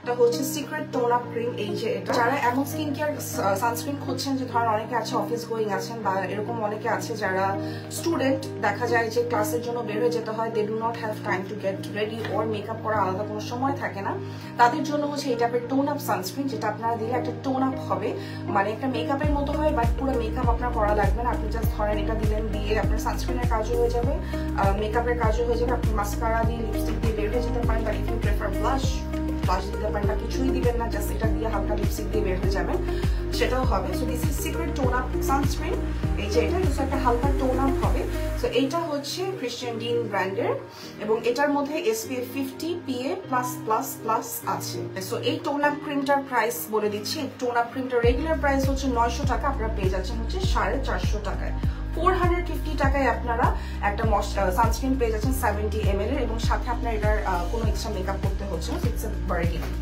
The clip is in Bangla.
এটা হচ্ছে সিক্রেট টোন আপ ক্রিম। এই যে এটা, যারা এমন স্কিন কেয়ার সানস্ক্রিন খুঁজছেন, যে ধরেন অনেকে আছে অফিস গোয়িং আছেন, বা এরকম অনেকে আছে যারা স্টুডেন্ট, দেখা যায় যে ক্লাসের জন্য বের হয়ে যেতে হয়, they do not have time to get ready or makeup করা আলাদা কোনো সময় থাকে না, তাদের জন্য হচ্ছে এই টাইপের টোন আপ সানস্ক্রিন, যেটা আপনারা দিলে একটা টোন আপ হবে, মানে একটা মেকআপের মতো হয়, বাট পুরো মেকআপ আপনার করা লাগবে না। আপনি জাস্ট ধরেন এটা দিলেন, দিয়ে আপনার সানস্ক্রিনের কাজও হয়ে যাবে, মেকআপের কাজও হয়ে যাবে। আপনি মাস্কারা দিয়ে লিপস্টিক দিয়ে বের হয়ে যেতে পারেন, বা ইফ ইউ প্রেফার ব্লাশ দিতে পারেন, বা কিছুই দিবেন না, জাস্ট এটা দিয়ে হালকা লিপস্টিক দিয়ে বের হয়ে যাবেন, সেটাও হবে। So this is secret tone up sunscreen. এই যে এটা একটা হালকা টোন আপ হবে। সো এইটা হচ্ছে ক্রিশ্চিয়ান ডিন ব্র্যান্ডের, এবং এটার মধ্যে SPF 50 PA+++ আছে। সো এই টোন আপ ক্রিমটার প্রাইস বলে দিচ্ছি। টোন আপ ক্রিমটার রেগুলার প্রাইস হচ্ছে 900 টাকা, আপনারা পেয়ে যাচ্ছেন হচ্ছে 450 টাকায়। 450 টাকায় আপনারা একটা সানস্ক্রিন পেয়ে যাচ্ছেন 70 ml এর, এবং সাথে আপনার এটার কোনো এক্সট্রা মেকআপ করতে হচ্ছে না, ইটস আ বার্গেনিং।